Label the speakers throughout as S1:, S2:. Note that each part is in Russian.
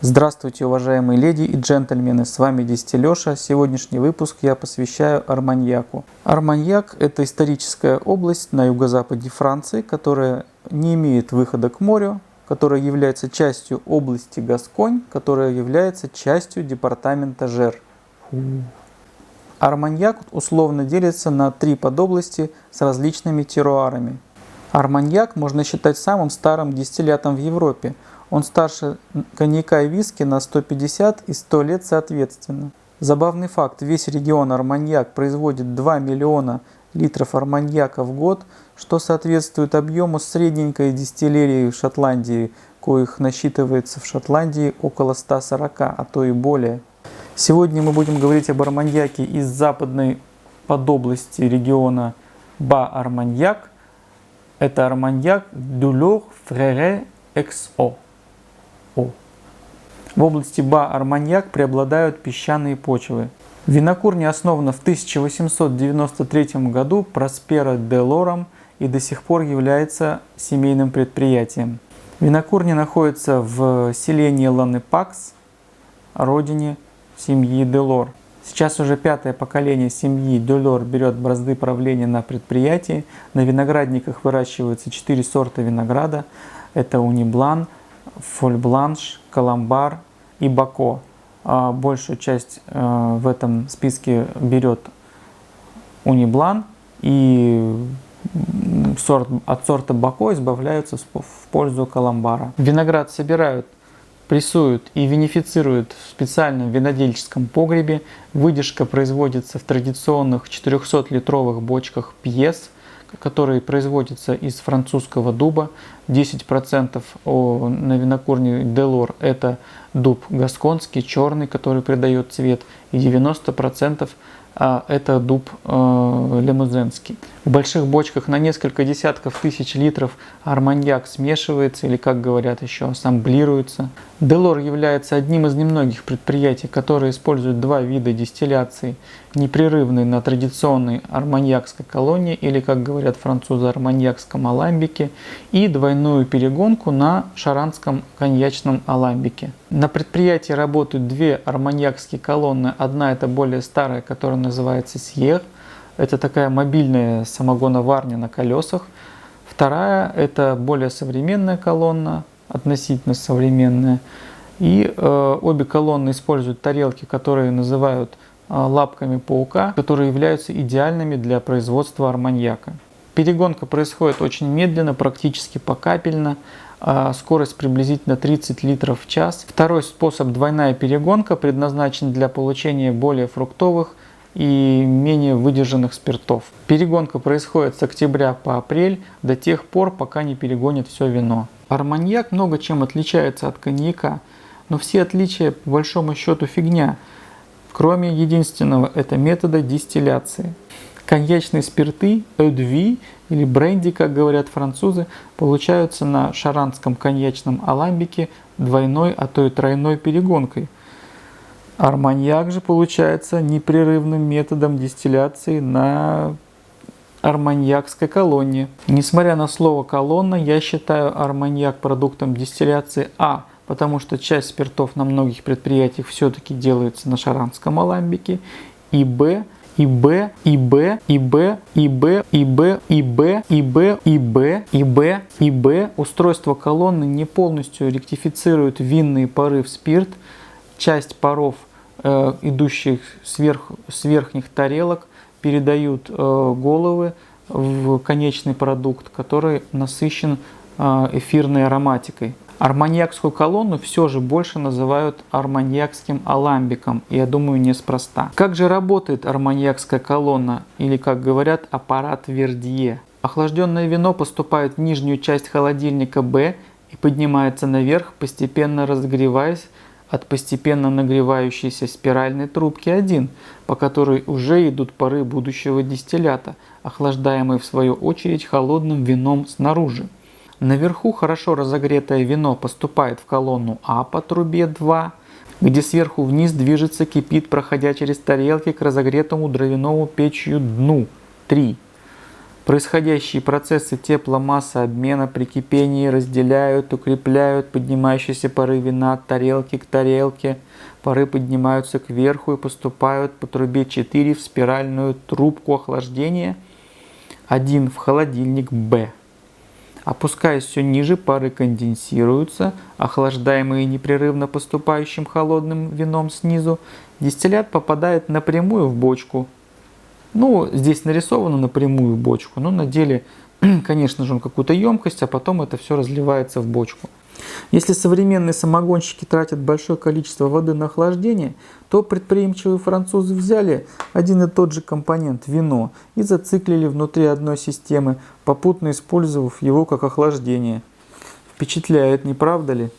S1: Здравствуйте, уважаемые леди и джентльмены, с вами Дистилеша. Сегодняшний выпуск я посвящаю Арманьяку. Арманьяк – это историческая область на юго-западе Франции, которая не имеет выхода к морю, которая является частью области Гасконь, которая является частью департамента Жер. Арманьяк условно делится на три подобласти с различными теруарами. Арманьяк можно считать самым старым дистиллятом в Европе. Он старше коньяка и виски на 150 и 100 лет соответственно. Забавный факт: весь регион Арманьяк производит 2 миллиона литров арманьяка в год, что соответствует объему средненькой дистиллерии в Шотландии, коих насчитывается в Шотландии около 140, а то и более. Сегодня мы будем говорить об арманьяке из западной подобласти региона Ба-Арманьяк. Это арманьяк Дюлор-Фрере-Экс-О. В области Ба-Арманьяк преобладают песчаные почвы. Винокурня основана в 1893 году Просперо де Лором и до сих пор является семейным предприятием. Винокурня находится в селении Ланепакс, родине семьи Делор. Сейчас уже пятое поколение семьи Делор берет бразды правления на предприятии. На виноградниках выращиваются 4 сорта винограда. Это Униблан, Фоль-Бланш, Каламбар и Бако. Большую часть в этом списке берет Униблан, и от сорта Бако избавляются в пользу Каламбара. Виноград собирают, прессуют и винифицируют в специальном винодельческом погребе. Выдержка производится в традиционных 400-литровых бочках пьес, которые производятся из французского дуба. 10% на винокурне Делор это дуб гасконский, черный, который придает цвет, и 90% это дуб лимузенский. В больших бочках на несколько десятков тысяч литров арманьяк смешивается, или, как говорят еще, ассамблируется. Делор является одним из немногих предприятий, которые используют два вида дистилляции: непрерывный на традиционной арманьякской колонне, или, как говорят французы, арманьякском аламбике, и двойную перегонку на шаранском коньячном аламбике. На предприятии работают две арманьякские колонны. Одна это более старая, которая называется Сьер. Это такая мобильная самогоноварня на колесах. Вторая это более современная колонна, относительно современная. И обе колонны используют тарелки, которые называют лапками паука, которые являются идеальными для производства арманьяка. Перегонка происходит очень медленно, практически покапельно. Скорость приблизительно 30 литров в час. Второй способ, двойная перегонка, предназначен для получения более фруктовых и менее выдержанных спиртов. Перегонка происходит с октября по апрель, до тех пор, пока не перегонит все вино. Арманьяк много чем отличается от коньяка, но все отличия по большому счету фигня, кроме единственного – это метода дистилляции. Коньячные спирты, eau-de-vie или бренди, как говорят французы, получаются на шаранском коньячном аламбике двойной, а то и тройной перегонкой. Арманьяк же получается непрерывным методом дистилляции на арманьякской колонне. Несмотря на слово «колонна», я считаю арманьяк продуктом дистилляции потому что часть спиртов на многих предприятиях все-таки делается на шаранском аламбике, и устройство колонны не полностью ректифицирует винные пары в спирт. Часть паров, идущих с верхних тарелок, передают головы в конечный продукт, который насыщен эфирной ароматикой. Арманьякскую колонну все же больше называют арманьякским аламбиком, и я думаю, неспроста. Как же работает арманьякская колонна, или, как говорят, аппарат Вердье? Охлажденное вино поступает в нижнюю часть холодильника Б и поднимается наверх, постепенно разогреваясь от постепенно нагревающейся спиральной трубки 1, по которой уже идут пары будущего дистиллята, охлаждаемые в свою очередь холодным вином снаружи. Наверху хорошо разогретое вино поступает в колонну А по трубе 2, где сверху вниз движется, кипит, проходя через тарелки к разогретому дровяному печью дну 3. Происходящие процессы тепло-массообмена при кипении разделяют, укрепляют поднимающиеся пары вина от тарелки к тарелке. Пары поднимаются кверху и поступают по трубе 4 в спиральную трубку охлаждения, 1 в холодильник Б. Опускаясь все ниже, пары конденсируются, охлаждаемые непрерывно поступающим холодным вином снизу. Дистиллят попадает напрямую в бочку. Ну, здесь нарисовано напрямую в бочку, но на деле, конечно же, он какую-то емкость, а потом это все разливается в бочку. Если современные самогонщики тратят большое количество воды на охлаждение, то предприимчивые французы взяли один и тот же компонент – вино – и зациклили внутри одной системы, попутно использовав его как охлаждение. Впечатляет, не правда ли?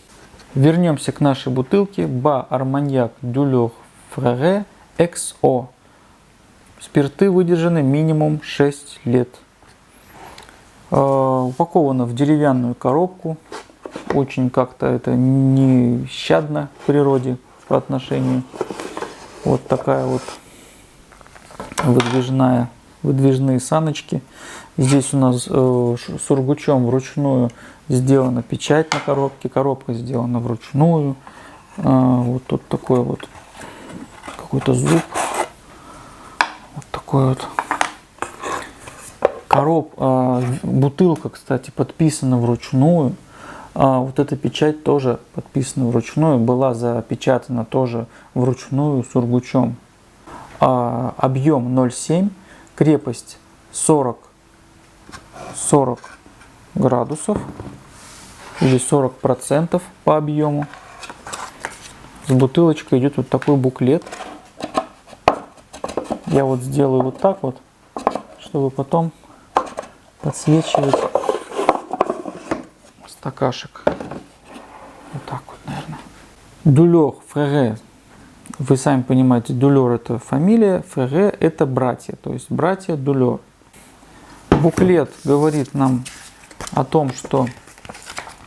S1: Вернемся к нашей бутылке Ба Арманьяк Дюлёр Фрере XO. Спирты выдержаны минимум 6 лет. Упаковано в деревянную коробку. Очень как-то это нещадно в природе по отношению. Вот такая вот выдвижные саночки. Здесь у нас сургучом вручную сделана печать на коробке. Коробка сделана вручную. Вот тут такой вот какой-то зуб. Вот такой вот. Бутылка, кстати, подписана вручную. Вот эта печать тоже подписана вручную, была запечатана тоже вручную сургучом. Объем 0,7, крепость 40 градусов или 40% по объему. С бутылочкой идет вот такой буклет. Я вот сделаю вот так вот, чтобы потом подсвечивать стакашек. Вот так вот, наверное. Дюлёр Фрере. Вы сами понимаете, Дюлёр это фамилия, Фрере это братья, то есть братья Дюлёр. Буклет говорит нам о том, что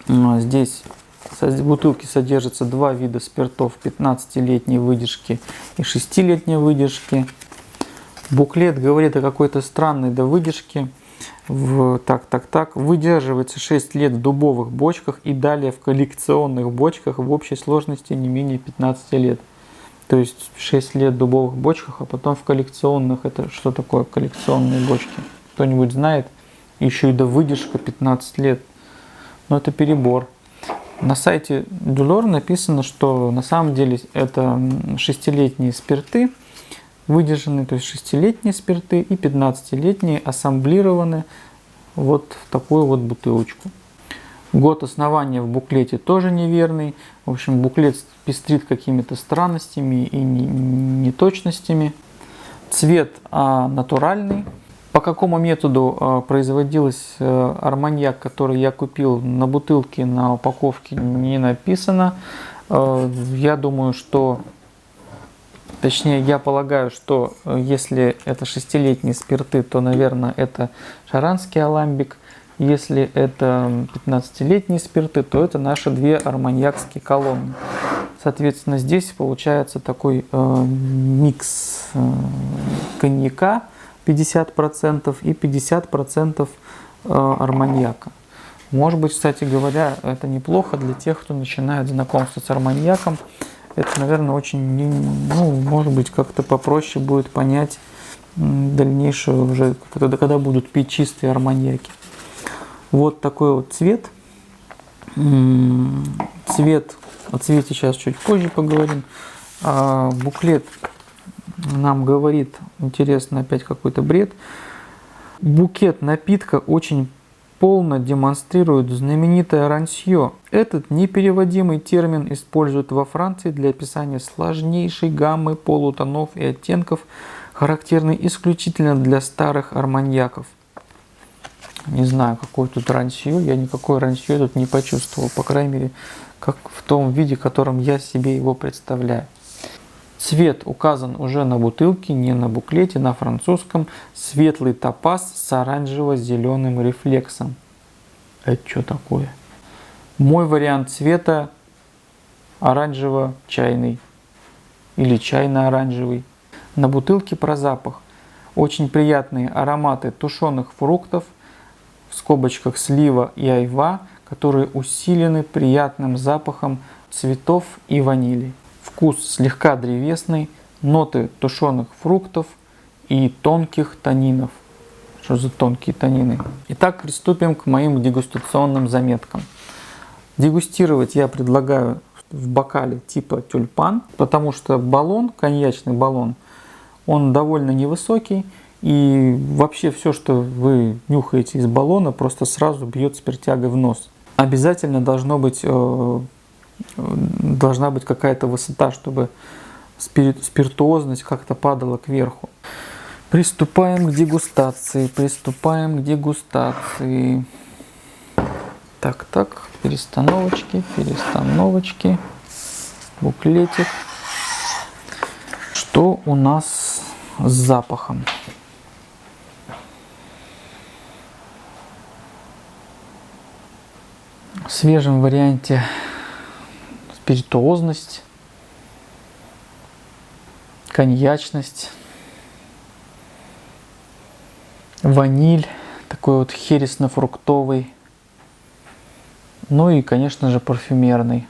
S1: здесь в бутылке содержится два вида спиртов 15-летней выдержки и 6-летней выдержки. Буклет говорит о какой-то странной выдержке. Выдерживается 6 лет в дубовых бочках и далее в коллекционных бочках в общей сложности не менее 15 лет. То есть 6 лет в дубовых бочках, а потом в коллекционных. Это что такое коллекционные бочки? Кто-нибудь знает? Еще и выдержка 15 лет. Но это перебор. На сайте Дюлёр написано, что на самом деле это 6-летние спирты, выдержанные, то есть 6-летние спирты и 15-летние ассамблированы вот в такую вот бутылочку. Год основания в буклете тоже неверный. В общем, буклет пестрит какими-то странностями и неточностями. Цвет натуральный. По какому методу производилась арманьяк, который я купил, на бутылке, на упаковке не написано. Я думаю, что... Точнее, я полагаю, что если это 6-летние спирты, то, наверное, это шаранский аламбик. Если это 15-летние спирты, то это наши две арманьякские колонны. Соответственно, здесь получается такой микс коньяка 50% и 50% арманьяка. Может быть, кстати говоря, это неплохо для тех, кто начинает знакомство с арманьяком. Это, наверное, очень, может быть, как-то попроще будет понять дальнейшую уже, когда будут пить чистые арманьяки. Вот такой вот цвет. О цвете сейчас чуть позже поговорим. Буклет нам говорит, интересно, опять какой-то бред. Букет напитка очень полно демонстрирует знаменитое ранье. Этот непереводимый термин используют во Франции для описания сложнейшей гаммы полутонов и оттенков, характерной исключительно для старых арманьяков. Не знаю, какой тут ранье, я никакой ранье тут не почувствовал, по крайней мере, как в том виде, в котором я себе его представляю. Цвет указан уже на бутылке, не на буклете, на французском. Светлый топаз с оранжево-зеленым рефлексом. Это что такое? Мой вариант цвета оранжево-чайный или чайно-оранжевый. На бутылке про запах. Очень приятные ароматы тушеных фруктов, в скобочках слива и айва, которые усилены приятным запахом цветов и ванили. Вкус слегка древесный, ноты тушеных фруктов и тонких танинов. Что за тонкие танины? Итак, приступим к моим дегустационным заметкам. Дегустировать я предлагаю в бокале типа тюльпан, потому что баллон, коньячный баллон, он довольно невысокий, и вообще все, что вы нюхаете из баллона, просто сразу бьет спиртягой в нос. Обязательно должна быть какая-то высота, чтобы спиртуозность как-то падала кверху. Приступаем к дегустации. Так, перестановочки, буклетик. Что у нас с запахом? В свежем варианте спиритуозность, коньячность, ваниль, такой вот хересно-фруктовый, ну и, конечно же, парфюмерный.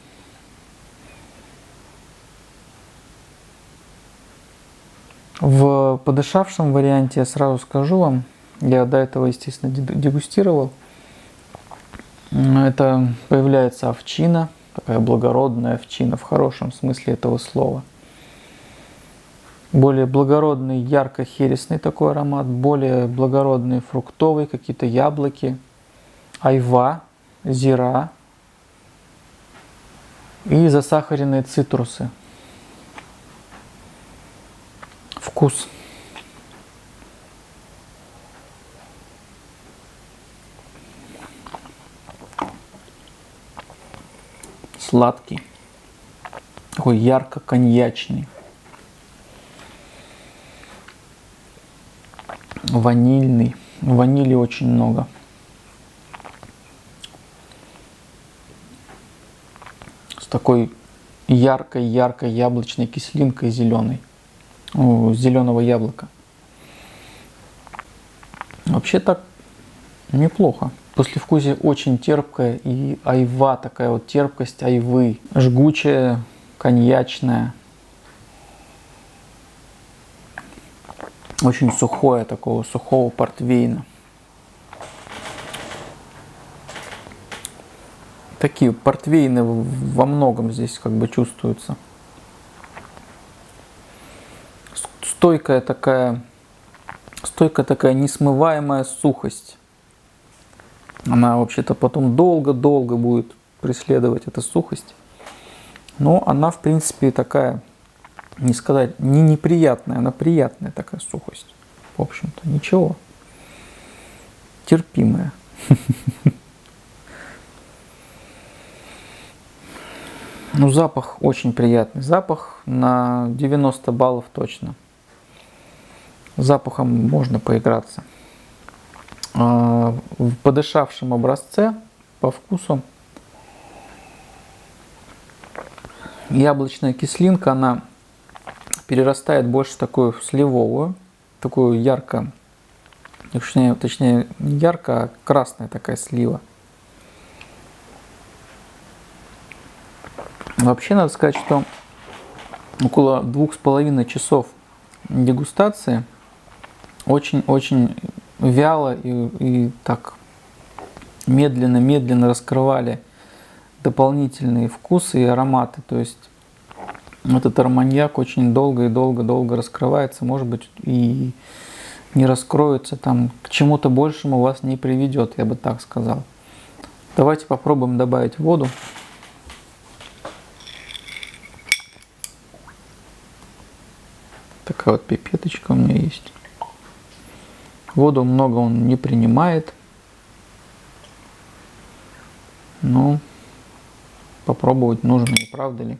S1: В подышавшем варианте, я сразу скажу вам, я до этого, естественно, дегустировал. Это появляется овчина, такая благородная овчина в хорошем смысле этого слова. Более благородный, ярко-хересный такой аромат, более благородный фруктовый, какие-то яблоки, айва, зира и засахаренные цитрусы. Вкус. Сладкий, такой ярко-коньячный, ванильный, ванили очень много. С такой яркой яблочной кислинкой зеленой, зеленого яблока. Вообще так неплохо. Послевкусие очень терпкое, и айва, такая вот терпкость айвы, жгучая, коньячная, очень сухое, такого сухого портвейна. Такие портвейны во многом здесь как бы чувствуются. Стойкая такая несмываемая сухость. Она вообще-то потом долго-долго будет преследовать эта сухость. Но она, в принципе, такая, не сказать, не неприятная, она приятная такая сухость. В общем-то, ничего. Терпимая. Ну, запах очень приятный. Запах на 90 баллов точно. Запахом можно поиграться. В подышавшем образце по вкусу яблочная кислинка, она перерастает больше в такую сливовую, такую ярко, точнее не ярко, а красная такая слива. Вообще надо сказать, что около 2,5 часов дегустации очень-очень вяло и так медленно раскрывали дополнительные вкусы и ароматы. То есть этот арманьяк очень долго раскрывается, может быть, и не раскроется, там к чему-то большему вас не приведет, я бы так сказал. Давайте попробуем добавить воду. Такая вот пипеточка у меня есть. Воду много он не принимает. Но попробовать нужно, не правда ли?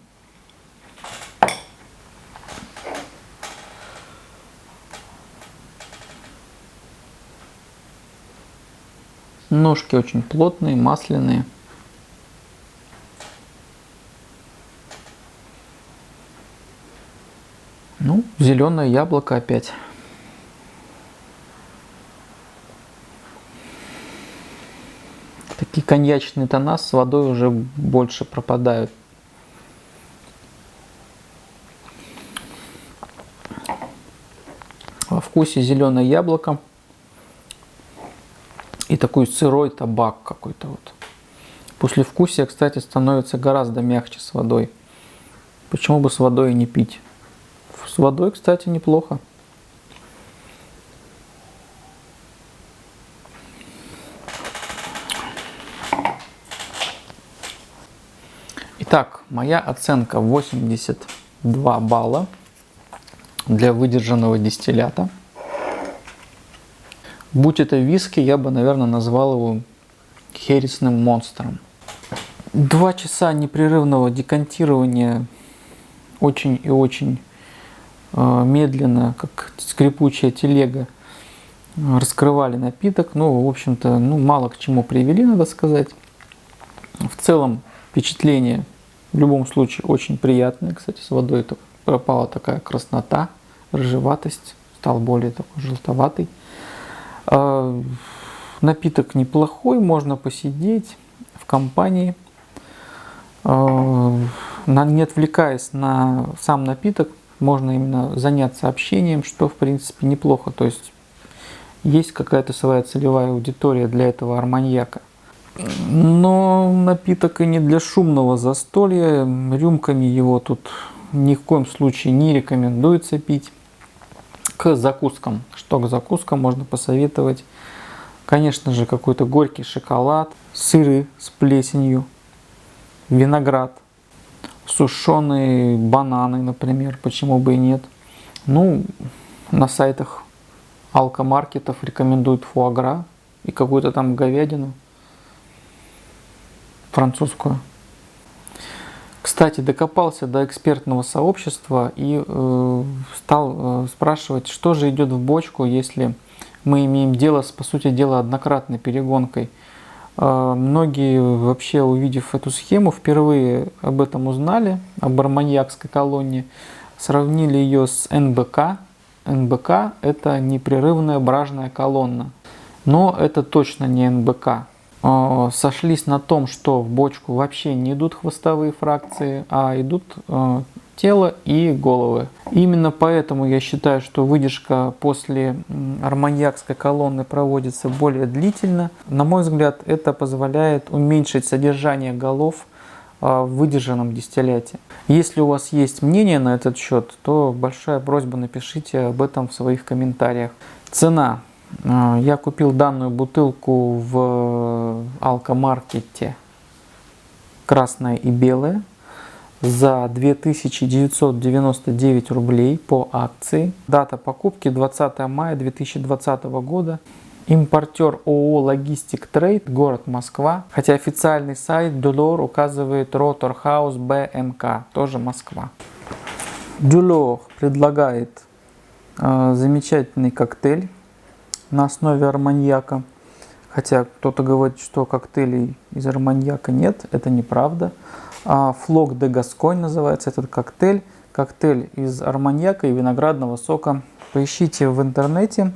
S1: Ножки очень плотные, масляные. Ну, зеленое яблоко опять. коньячные тона с водой уже больше пропадают. Во вкусе зеленое яблоко и такой сырой табак какой-то вот. Послевкусие, кстати, становится гораздо мягче с водой. Почему бы с водой и не пить? С водой, кстати, неплохо. Итак, моя оценка 82 балла для выдержанного дистиллята. Будь это виски, я бы, наверное, назвал его хересным монстром. 2 часа непрерывного декантирования очень и очень медленно, как скрипучая телега, раскрывали напиток. Ну, в общем-то, мало к чему привели, надо сказать. В целом, впечатление в любом случае очень приятное. Кстати, с водой пропала такая краснота, рыжеватость, стал более такой желтоватый. Напиток неплохой, можно посидеть в компании, не отвлекаясь на сам напиток, можно именно заняться общением, что в принципе неплохо. То есть какая-то своя целевая аудитория для этого арманьяка. Но напиток и не для шумного застолья, рюмками его тут ни в коем случае не рекомендуется пить. К закускам. Что к закускам можно посоветовать? Конечно же, какой-то горький шоколад, сыры с плесенью, виноград, сушеные бананы, например, почему бы и нет. Ну, на сайтах алкомаркетов рекомендуют фуагра и какую-то там говядину французскую. Кстати, докопался до экспертного сообщества и стал спрашивать, что же идет в бочку, если мы имеем дело с, по сути дела, однократной перегонкой. Многие, вообще увидев эту схему, впервые об этом узнали, об арманьякской колонне, сравнили ее с НБК. НБК – это непрерывная бражная колонна, но это точно не НБК. Сошлись на том, что в бочку вообще не идут хвостовые фракции, а идут тело и головы. Именно поэтому я считаю, что выдержка после арманьякской колонны проводится более длительно. На мой взгляд, это позволяет уменьшить содержание голов в выдержанном дистилляте. Если у вас есть мнение на этот счет, то большая просьба, напишите об этом в своих комментариях. Цена. Я купил данную бутылку в алкомаркете красная и белая за 2999 рублей по акции. Дата покупки 20 мая 2020 года. Импортер ООО «Логистик Трейд», город Москва. Хотя официальный сайт Дюлор указывает Роторхаус БМК, тоже Москва. Дюлор предлагает замечательный коктейль на основе арманьяка. Хотя кто-то говорит, что коктейлей из арманьяка нет, это неправда. Флок де Гасконь называется этот коктейль. Коктейль из арманьяка и виноградного сока. Поищите в интернете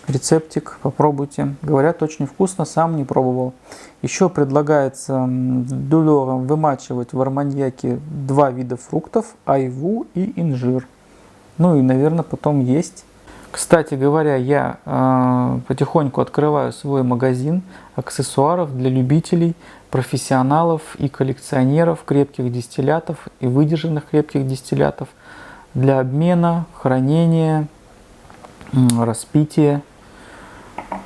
S1: рецептик, попробуйте. Говорят, очень вкусно, сам не пробовал. Еще предлагается дюлером вымачивать в арманьяке 2 вида фруктов, айву и инжир. Ну и, наверное, потом есть. Кстати говоря, я потихоньку открываю свой магазин аксессуаров для любителей, профессионалов и коллекционеров крепких дистиллятов и выдержанных крепких дистиллятов для обмена, хранения, распития.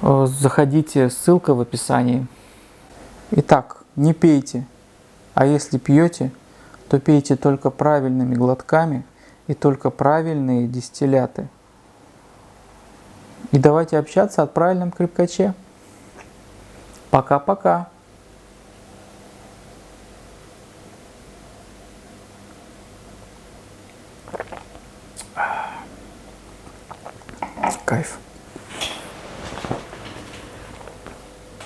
S1: Заходите, ссылка в описании. Итак, не пейте, а если пьете, то пейте только правильными глотками и только правильные дистилляты. И давайте общаться о правильном крепкаче. Пока-пока. Кайф.